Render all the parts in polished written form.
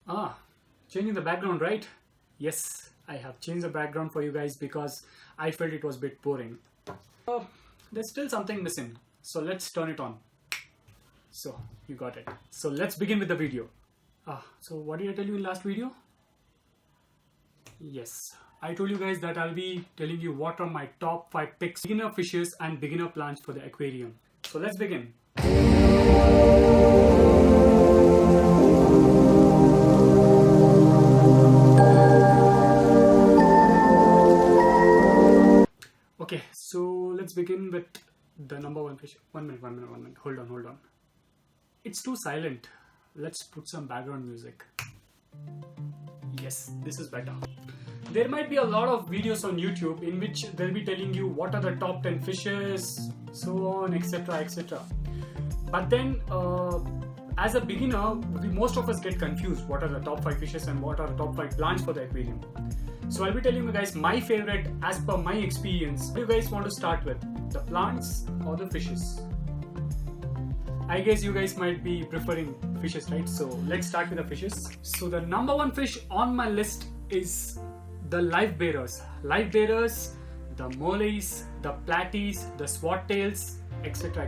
Ah, changing the background, right? Yes, I have changed the background for you guys because I felt it was a bit boring. Uh, there's still something missing, so let's turn it on. So, you got it. So let's begin with the video. So what did I tell you in last video? Yes, I told you guys that I'll be telling you what are my top 5 picks, beginner fishes and beginner plants for the aquarium. So let's begin. Okay, so let's begin with the number one fish. One minute. Hold on. It's too silent. Let's put some background music. Yes, this is better. There might be a lot of videos on YouTube in which they'll be telling you what are the top 10 fishes, so on, etc. But then, as a beginner, most of us get confused. What are the top 5 fishes and what are the top 5 plants for the aquarium? So I'll be telling you guys my favorite as per my experience. What do you guys want to start with? The plants or the fishes? I guess you guys might be preferring fishes, right? So let's start with the fishes. So the number one fish on my list is the live bearers. Live bearers, the mollies, the platies, the swordtails, etc.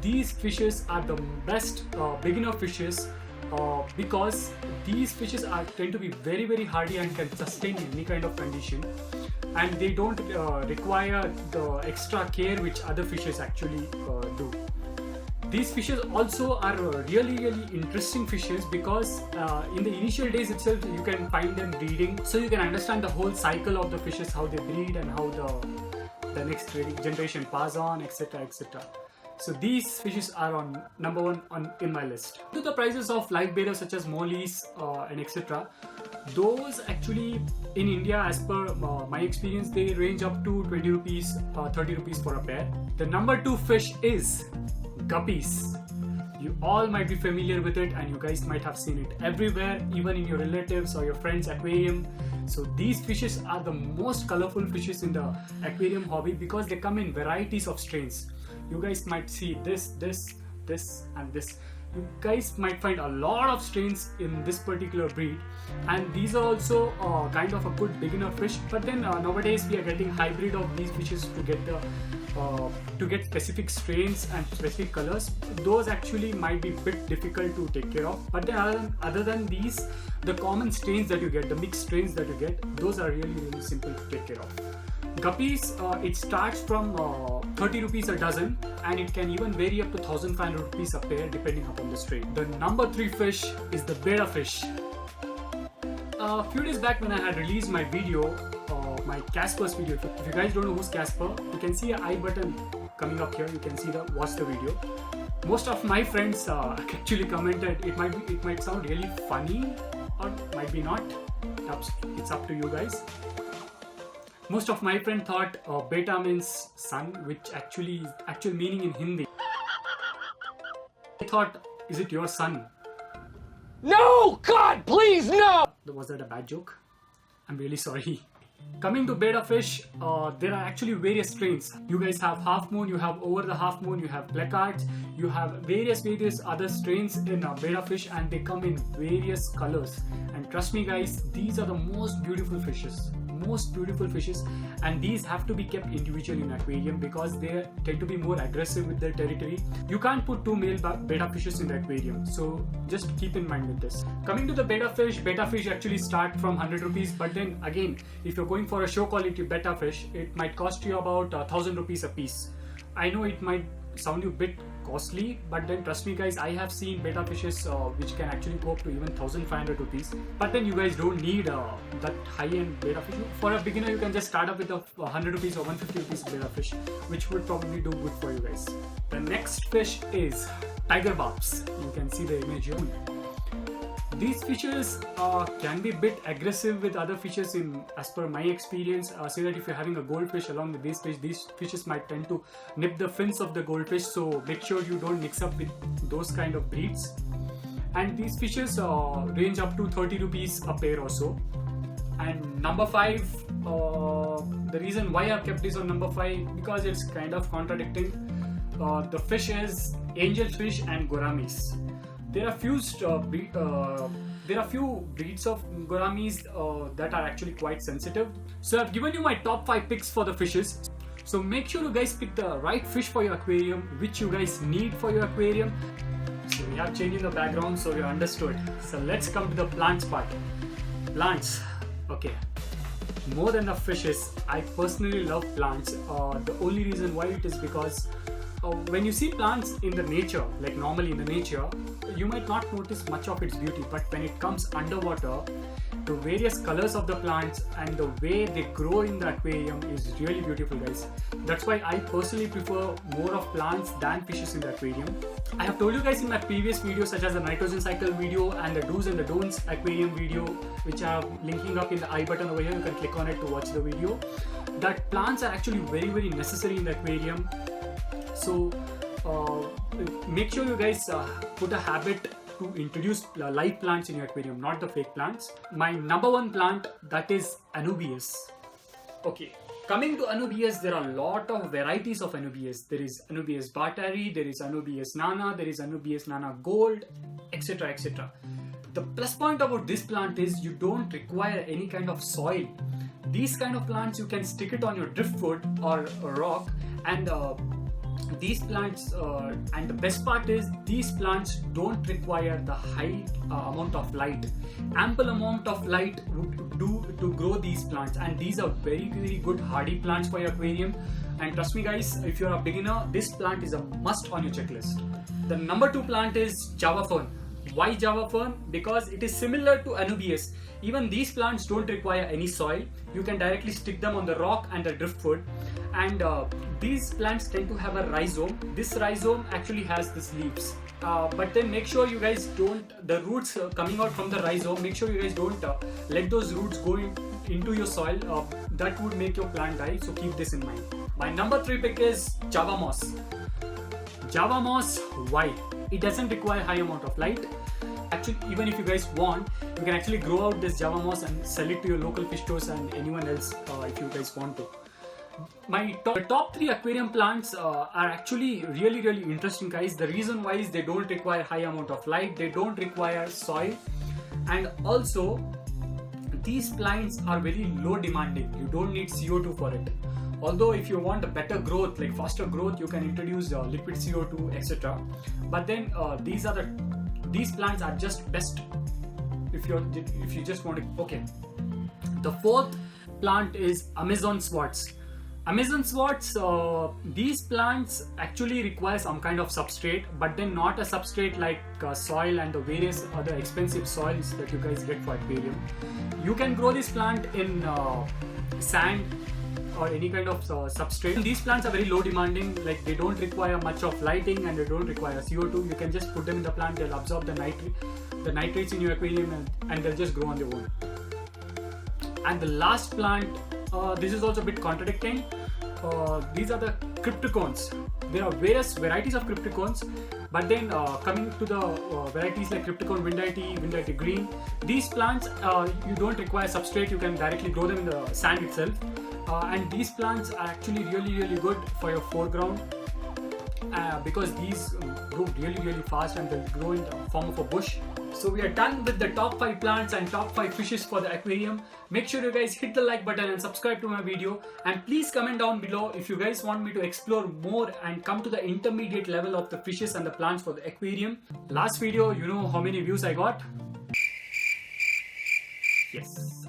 These fishes are the best beginner fishes because these fishes tend to be very hardy and can sustain in any kind of condition, and they don't require the extra care which other fishes actually do. These fishes also are really interesting fishes because in the initial days itself you can find them breeding, so you can understand the whole cycle of the fishes, how they breed and how the next generation pass on, etc. So these fishes are on number one in my list. To the prices of live bearers such as mollies and etc. Those actually in India, as per my experience, they range up to 20 rupees, 30 rupees for a pair. The number 2 fish is guppies. You all might be familiar with it and you guys might have seen it everywhere, even in your relatives or your friends' aquarium. So these fishes are the most colorful fishes in the aquarium hobby because they come in varieties of strains. You guys might see this and this. You guys might find a lot of strains in this particular breed, and these are also kind of a good beginner fish. But then nowadays we are getting hybrid of these fishes to get specific strains and specific colors. Those actually might be a bit difficult to take care of. But then other than these, the common strains that you get, the mixed strains that you get, those are really simple to take care of. Guppies, it starts from 30 rupees a dozen and it can even vary up to 1500 rupees a pair depending upon the strain. The number 3 fish is the betta fish. A few days back when I had released my video, my Casper's video, if you guys don't know who's Casper, you can see an I button coming up here, you can see watch the video. Most of my friends actually commented it might sound really funny or might be not. It's up to you guys. Most of my friends thought beta means sun, which actual meaning in Hindi. I thought, is it your son? No! God, please, no! Was that a bad joke? I'm really sorry. Coming to betta fish, there are actually various strains. You guys have half moon, you have over the half moon, you have placards, you have various other strains in betta fish, and they come in various colors. And trust me guys, these are the most beautiful fishes, and these have to be kept individually in aquarium because they tend to be more aggressive with their territory. You can't put 2 male betta fishes in the aquarium, so just keep in mind with this. Coming to the betta fish actually start from 100 rupees, but then again, if you're going for a show quality betta fish, it might cost you about 1000 rupees a piece. I know it might sound you a bit costly, but then trust me guys, I have seen betta fishes which can actually go up to even 1500 rupees. But then you guys don't need that high-end betta fish. For a beginner, you can just start up with a 100 rupees or 150 rupees betta fish, which would probably do good for you guys. The next fish is tiger barbs. You can see the image here. These fishes can be a bit aggressive with other fishes as per my experience. Say that if you're having a goldfish along with these fishes might tend to nip the fins of the goldfish, so make sure you don't mix up with those kind of breeds. And these fishes range up to 30 rupees a pair or so. And number 5, the reason why I've kept this on number 5 because it's kind of contradicting. The fish is angelfish and gouramis. There are few There are few breeds of gouramis that are actually quite sensitive. So I've given you my top 5 picks for the fishes. So make sure you guys pick the right fish for your aquarium, which you guys need for your aquarium. So we have changed in the background, so you understood. So let's come to the plants part. Plants. Okay. More than the fishes, I personally love plants. The only reason why it is because when you see plants in the nature, like normally in the nature, you might not notice much of its beauty, but when it comes underwater, the various colors of the plants and the way they grow in the aquarium is really beautiful, guys. That's why I personally prefer more of plants than fishes in the aquarium. I have told you guys in my previous videos, such as the nitrogen cycle video and the do's and the don'ts aquarium video, which I am linking up in the I button over here. You can click on it to watch the video, that plants are actually very, very necessary in the aquarium. So make sure you guys put a habit to introduce live plants in your aquarium, not the fake plants. My number 1 plant, that is Anubias. Okay, coming to Anubias, there are a lot of varieties of Anubias. There is Anubias Bartari, there is Anubias Nana, there is Anubias Nana Gold, etc, etc. The plus point about this plant is you don't require any kind of soil. These kind of plants, you can stick it on your driftwood or a rock, and these plants, and the best part is these plants don't require the high amount of light. Ample amount of light would do to grow these plants, and these are very, very good hardy plants for your aquarium. And trust me guys, if you're a beginner, this plant is a must on your checklist. The number 2 plant is Java Fern. Why Java Fern? Because it is similar to Anubias. Even these plants don't require any soil. You can directly stick them on the rock and the driftwood. And these plants tend to have a rhizome. This rhizome actually has these leaves. But then make sure you guys don't, the roots coming out from the rhizome, make sure you guys don't let those roots go into your soil. That would make your plant die, so keep this in mind. My number 3 pick is Java Moss. Java Moss, why? It doesn't require high amount of light. Actually, even if you guys want, you can actually grow out this Java Moss and sell it to your local fish stores and anyone else if you guys want to. My top 3 aquarium plants are actually really, really interesting, guys. The reason why is they don't require high amount of light, they don't require soil, and also these plants are very low demanding. You don't need CO2 for it. Although if you want a better growth, like faster growth, you can introduce liquid CO2, etc. But then these plants are just best if you just want to. Okay, the 4th plant is Amazon Swartz. Amazon Swartz, these plants actually require some kind of substrate, but then not a substrate like soil and the various other expensive soils that you guys get for aquarium. You can grow this plant in sand or any kind of substrate. These plants are very low demanding, like they don't require much of lighting and they don't require CO2. You can just put them in the plant, they'll absorb the nitrates in your aquarium and they'll just grow on their own. And the last plant, this is also a bit contradicting. These are the cryptocones. There are various varieties of cryptocones, but then coming to the varieties like cryptocone Vindite green, these plants you don't require substrate. You can directly grow them in the sand itself. And these plants are actually really, really good for your foreground because these grow really, really fast and they'll grow in the form of a bush. So we are done with the top 5 plants and top 5 fishes for the aquarium. Make sure you guys hit the like button and subscribe to my video, and please comment down below if you guys want me to explore more and come to the intermediate level of the fishes and the plants for the aquarium. Last video, you know how many views I got? Yes.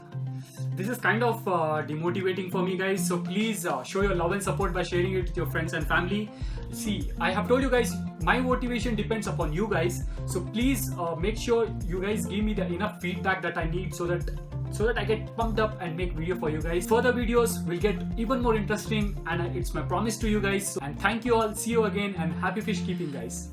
This is kind of demotivating for me, guys, so please show your love and support by sharing it with your friends and family. See, I have told you guys, my motivation depends upon you guys, so please make sure you guys give me the enough feedback that I need so that I get pumped up and make video for you guys. Further videos will get even more interesting, and it's my promise to you guys. And thank you all, see you again, and happy fish keeping, guys.